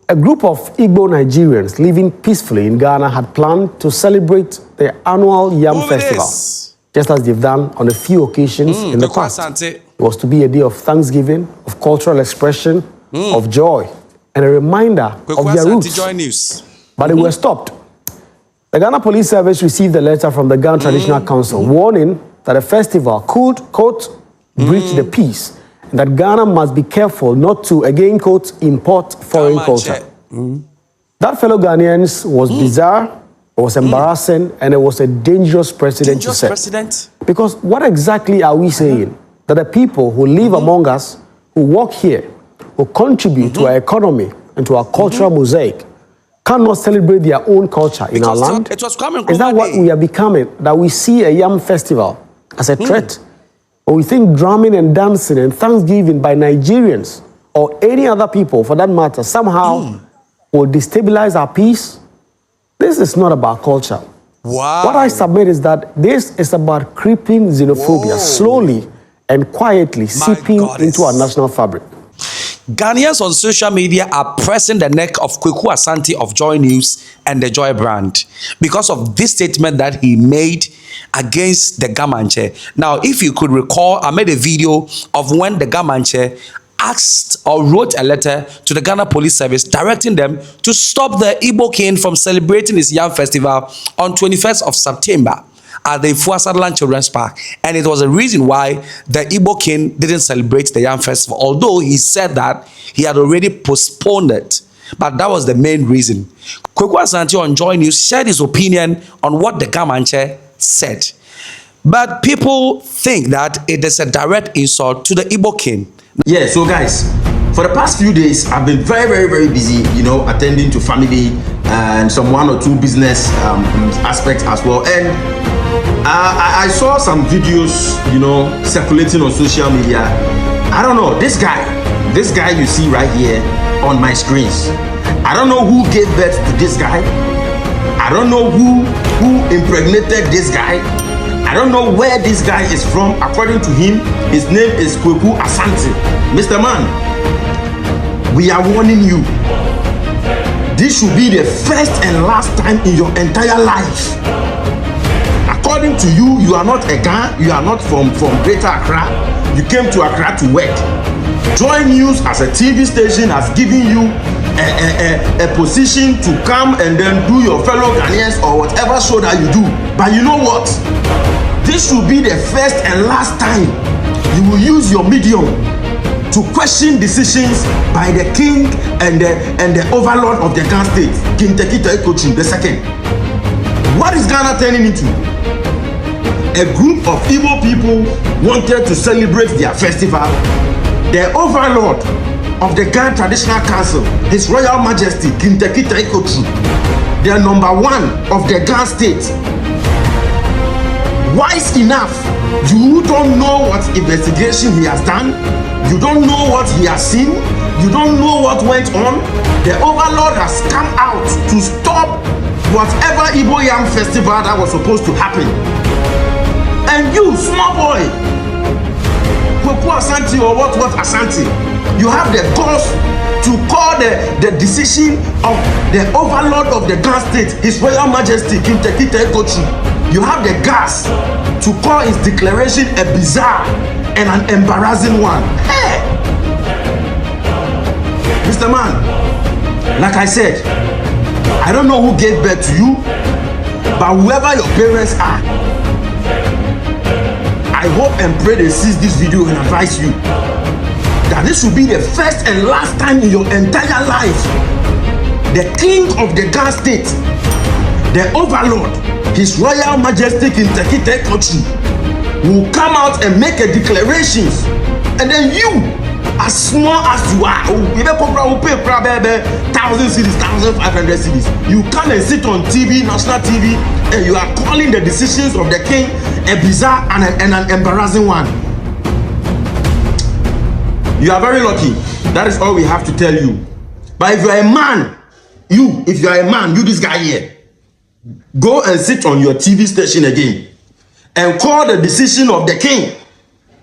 A group of Igbo Nigerians living peacefully in Ghana had planned to celebrate their annual Yam Festival, just as they've done on a few occasions in the past. It was to be a day of thanksgiving, of cultural expression, of joy, and a reminder of their roots. JoyNews. But they were stopped. The Ghana Police Service received a letter from the Ghana Traditional Council warning that the festival could, quote, breach the peace, and that Ghana must be careful not to, again, quote, import foreign culture. That fellow Ghanaians was bizarre, it was embarrassing, and it was a dangerous precedent to set. Because what exactly are we saying? That the people who live among us, who work here, who contribute to our economy and to our cultural mosaic, cannot celebrate their own culture in our land? Is that what we are becoming? That we see a Yam Festival as a threat? Or we think drumming and dancing and thanksgiving by Nigerians or any other people, for that matter, somehow will destabilize our peace? This is not about culture. Wow. What I submit is that this is about creeping xenophobia slowly and quietly seeping into our national fabric. Ghanaians on social media are pressing the neck of Kweku Asante of JoyNews and the Joy brand because of this statement that he made against the Ga Mantse. Now, if you could recall, I made a video of when the Ga Mantse asked or wrote a letter to the Ghana Police Service directing them to stop the Igbo King from celebrating his Yam Festival on 21st of September at the Sutherland Children's Park. And it was a reason why the Igbo King didn't celebrate the Yam Festival, although he said that he had already postponed it. But that was the main reason. Kweku Asante on JoyNews shared his opinion on what the Ga Mantse said. But people think that it is a direct insult to the Igbo King. Yeah, so guys, for the past few days, I've been very busy, attending to family and some one or two business aspects as well. And I saw some videos, circulating on social media. I don't know, this guy you see right here on my screens. I don't know who gave birth to this guy. I don't know who impregnated this guy. I don't know where this guy is from. According to him, his name is Kweku Asante. Mr. Man, we are warning you. This should be the first and last time in your entire life. According to you, you are not a Ghan, you are not from Greater Accra. You came to Accra to work. JoyNews as a TV station has given you a position to come and then do your fellow Ghanaians or whatever show that you do. But you know what? This should be the first and last time you will use your medium to question decisions by the king and the overlord of the Ghana state, King Kweku II. What is Ghana turning into? A group of Igbo people wanted to celebrate their festival. The overlord of the Ghana Traditional Council, His Royal Majesty, King Kweku II, the number one of the Ghana state, wise enough, you don't know what investigation he has done, you don't know what he has seen, you don't know what went on. The overlord has come out to stop whatever Igbo Yam festival that was supposed to happen. And you, small boy, Kweku Asante or what Asante, you have the cause to call the decision of the overlord of the Ghana state, His Royal Majesty, King Kweku II. You have the gas to call his declaration a bizarre and an embarrassing one. Hey! Mr. Man, like I said, I don't know who gave birth to you, but whoever your parents are, I hope and pray they see this video and advise you that this will be the first and last time in your entire life the king of the Ghana state, the overlord, His Royal Majesty King Kweku II, will come out and make a declarations, and then you, as small as you are, 1,000 cities, 1,500 cities, you come and sit on TV, national TV, and you are calling the decisions of the king a bizarre and an embarrassing one. You are very lucky. That is all we have to tell you. But if you are a man, if you are a man, this guy here, go and sit on your TV station again and call the decision of the king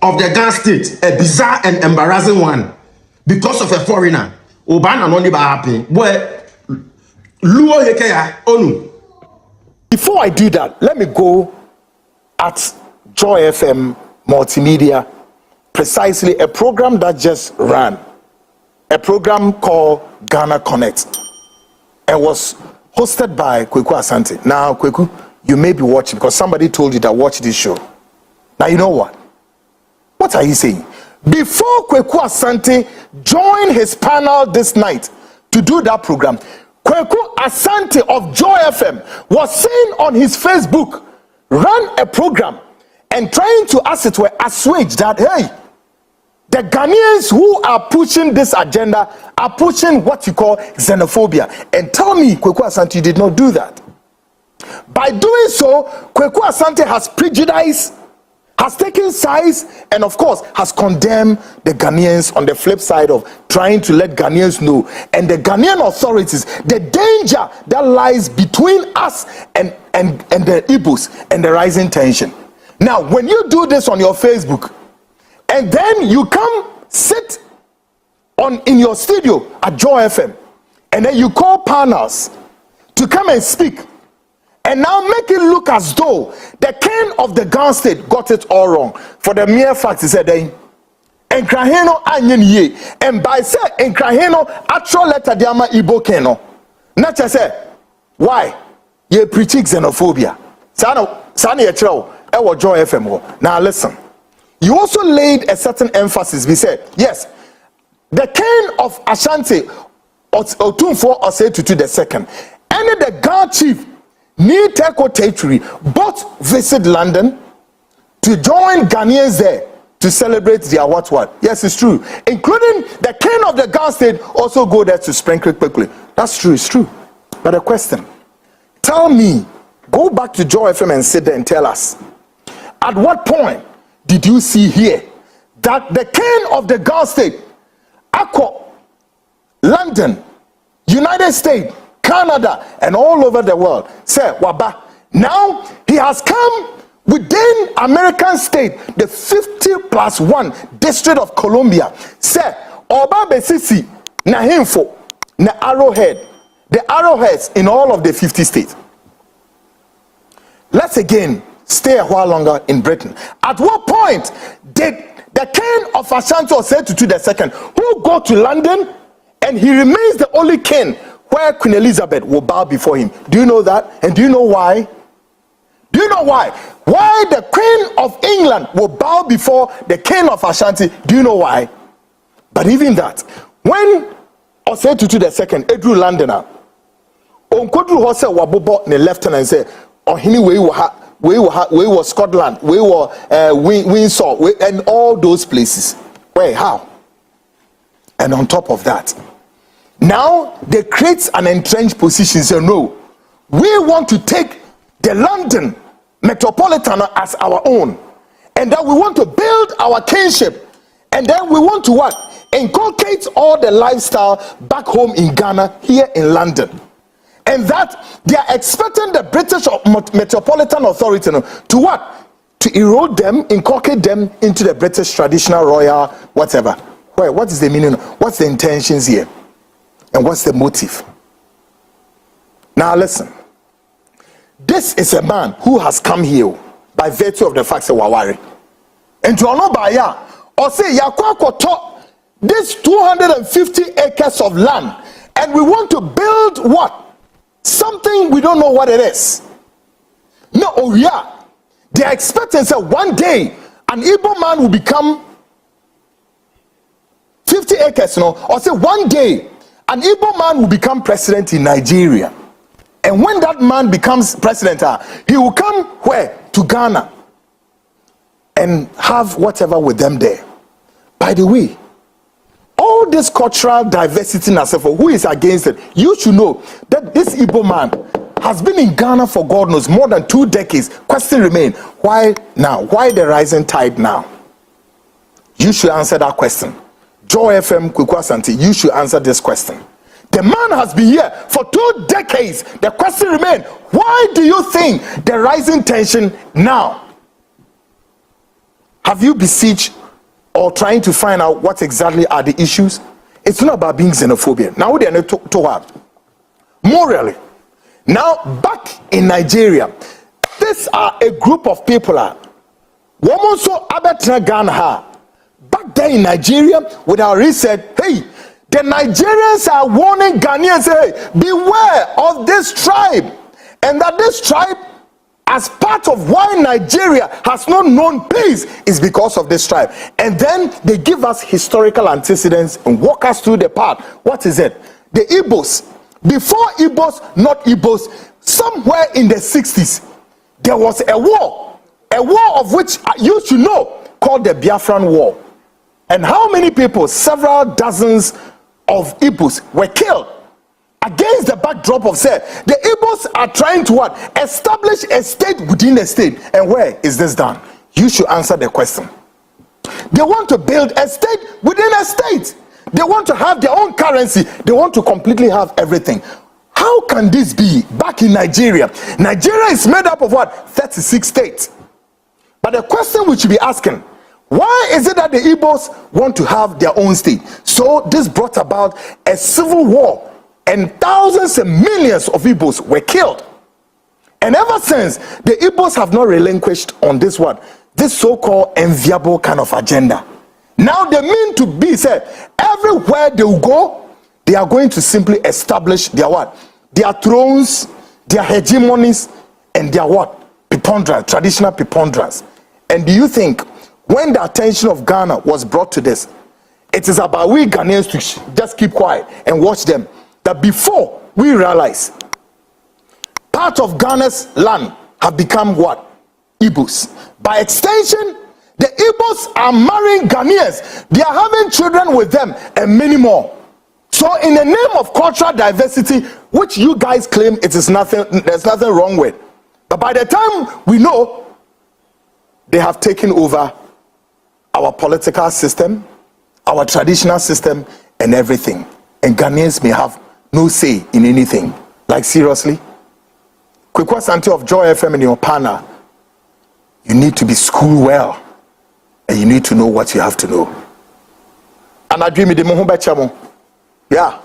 of the Ghana state a bizarre and embarrassing one because of a foreigner. Obana no ba happy. Boy, luo yekeya onu. Before I do that, let me go at Joy FM Multimedia, precisely a program that just ran, a program called Ghana Connect, and was hosted by Kweku Asante. Now, Kweku, you may be watching because somebody told you that watch this show. Now, you know what? What are you saying? Before Kweku Asante joined his panel this night to do that program, Kweku Asante of Joy FM was saying on his Facebook, ran a program and trying to, as it were, assuage that, hey, the Ghanaians who are pushing this agenda are pushing what you call xenophobia. And tell me, Kweku Asante, you did not do that. By doing so, Kweku Asante has prejudiced, has taken sides, and of course has condemned the Ghanaians on the flip side of trying to let Ghanaians know, and the Ghanaian authorities, the danger that lies between us and the Igbos and the rising tension. Now, when you do this on your Facebook, and then you come sit in your studio at Joy FM, and then you call panels to come and speak, and now make it look as though the king of the Ghana state got it all wrong. For the mere fact, he said, Enkraheno anyen ye, and by say Enkraheno actual letter diama Igbo King no. Not just say, why? Ye preaching xenophobia. Sani echo, ewo Joy FM. Now listen. You also laid a certain emphasis. We said, yes, the king of Asante, Otunfo Osetutu II, and the Ghana chief, near Teko territory, both visit London to join Ghanaians there to celebrate their what. Yes, it's true. Including the king of the Ghana state also go there to sprinkle quickly. That's true, it's true. But a question, tell me, go back to Joy FM and sit there and tell us, at what point did you see here that the king of the Ghana state, Accra, London, United States, Canada, and all over the world, say, Waba, now he has come within American state, the 50+1 District of Columbia, say, Oba Besisi, na himfo, na arrowhead, the arrowheads in all of the 50 states. Let's again stay a while longer in Britain. At what point did the king of Asante Osetutu II, who go to London, and he remains the only king where Queen Elizabeth will bow before him? Do you know that? And do you know why? Do you know why? Why the Queen of England will bow before the king of Ashanti? Do you know why? But even that, when Osetutu II, Edru Londoner, Onkodru Hose Wabobo ne lieutenant say, Ohini we were Scotland, we were Windsor, and all those places. Wait, how? And on top of that, now they create an entrenched position. Say, no, we want to take the London metropolitan as our own, and that we want to build our kinship, and then we want to what? Inculcate all the lifestyle back home in Ghana, here in London. And that they are expecting the British Metropolitan Authority to what? To erode them, inculcate them into the British traditional royal whatever. Well, what is the meaning? What's the intentions here? And what's the motive? Now listen. This is a man who has come here by virtue of the fact that Wawari. And to know by ya, or say Yakwakoto, this 250 acres of land, and we want to build what? Something we don't know what it is. No, oh yeah. They are expecting that one day an Igbo man will become 50 acres, or say one day an Igbo man will become president in Nigeria. And when that man becomes president, he will come where? To Ghana and have whatever with them there. By the way, all this cultural diversity, who is against it? You should know that this Igbo man has been in Ghana for God knows more than 2 decades. Question remains, why now? Why the rising tide now? You should answer that question. Joy FM, Kweku Asante, you should answer this question. The man has been here for 2 decades. The question remains, why do you think the rising tension now? Have you besieged or trying to find out what exactly are the issues? It's not about being xenophobia. Now they are not to her. Morally. Now, back in Nigeria, these are a group of people. Woman so abetra Ghana. Back there in Nigeria, with our research, hey, the Nigerians are warning Ghanaians, hey, beware of this tribe. And that this tribe, as part of why Nigeria has not known peace, is because of this tribe. And then they give us historical antecedents and walk us through the path. What is it? The Igbos. Before Igbos, not Igbos, somewhere in the 60s, there was a war of which you should know, called the Biafran War. And how many people, several dozens of Igbos were killed against the backdrop of, say, the Igbos are trying to what? Establish a state within a state. And where is this done? You should answer the question. They want to build a state within a state. They want to have their own currency. They want to completely have everything. How can this be back in Nigeria? Nigeria is made up of what? 36 states. But the question we should be asking, why is it that the Igbos want to have their own state? So this brought about a civil war, and thousands and millions of Igbos were killed. And ever since, the Igbos have not relinquished on this one, this so-called enviable kind of agenda. Now they mean to be said, everywhere they will go, they are going to simply establish their what? Their thrones, their hegemonies, and their what? Preponderance, traditional preponderance. And do you think, when the attention of Ghana was brought to this, it is about we Ghanaians to just keep quiet and watch them. That before we realize, part of Ghana's land have become what? Igbos. By extension, the Igbos are marrying Ghanaians. They are having children with them and many more. So in the name of cultural diversity, which you guys claim it is nothing, there's nothing wrong with. But by the time we know, they have taken over our political system, our traditional system, and everything. And Ghanaians may have no say in anything. Like seriously? KwekuAfrica of Joy FM in your panel, you need to be schooled well. And you need to know what you have to know. And I dream the Mohomba Chamo. Yeah.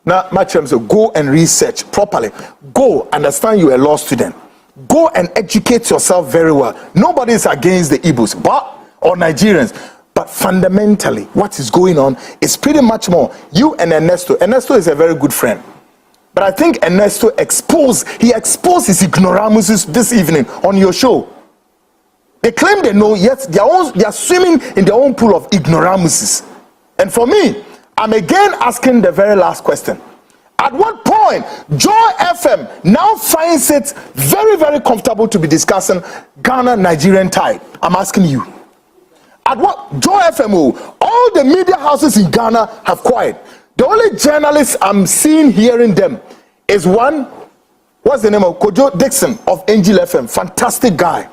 Now, my chums, go and research properly. Go understand you're a law student. Go and educate yourself very well. Nobody is against the Igbos, or Nigerians. But fundamentally, what is going on is pretty much more you and Ernesto. Ernesto is a very good friend. But I think Ernesto exposed his ignoramuses this evening on your show. They claim they know, yet they are swimming in their own pool of ignoramuses. And for me, I'm again asking the very last question. At what point Joy FM now finds it very, very comfortable to be discussing Ghana-Nigerian tie? I'm asking you. At what Joy FM, all the media houses in Ghana have quiet. The only journalists I'm seeing hearing them is one, what's the name of Kojo Dixon of Angel FM, fantastic guy,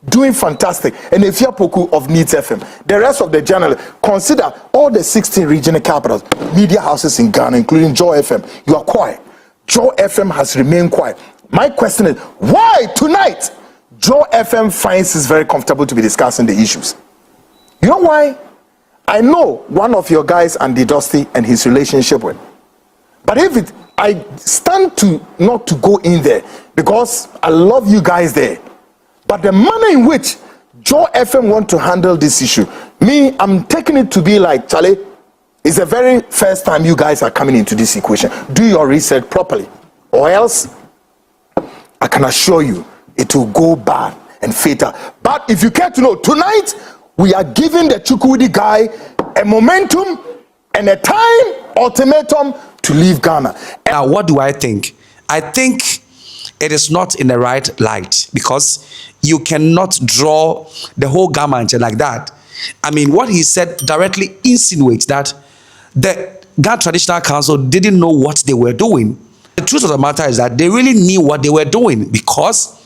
doing fantastic, and Efia Poku of Needs FM. The rest of the journalists, consider all the 16 regional capitals, media houses in Ghana, including Joy FM, you are quiet. Joy FM has remained quiet. My question is, why tonight Joy FM finds it very comfortable to be discussing the issues? You know why? I know one of your guys, Andy Dusty, and his relationship with. But I stand to not to go in there because I love you guys there. But the manner in which Joy FM want to handle this issue, me, I'm taking it to be like, Charlie, it's the very first time you guys are coming into this equation. Do your research properly, or else I can assure you it will go bad and fatal. But if you care to know, tonight we are giving the Chukwudi guy a momentum and a time ultimatum to leave Ghana. Now, what do I think? I think it is not in the right light, because you cannot draw the whole Ga Mantse like that. I mean, what he said directly insinuates that the Ghana Traditional Council didn't know what they were doing. The truth of the matter is that they really knew what they were doing, because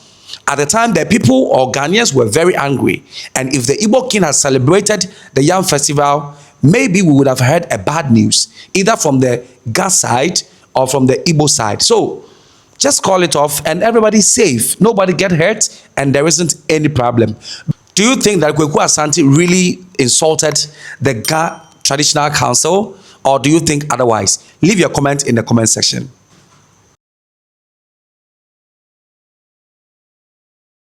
at the time, the people or Ghanaians were very angry. And if the Igbo King had celebrated the Yam Festival, maybe we would have heard a bad news, either from the Ga side or from the Igbo side. So just call it off and everybody's safe. Nobody get hurt and there isn't any problem. Do you think that Kweku Asante really insulted the Ga Traditional Council? or do you think otherwise? Leave your comment in the comment section.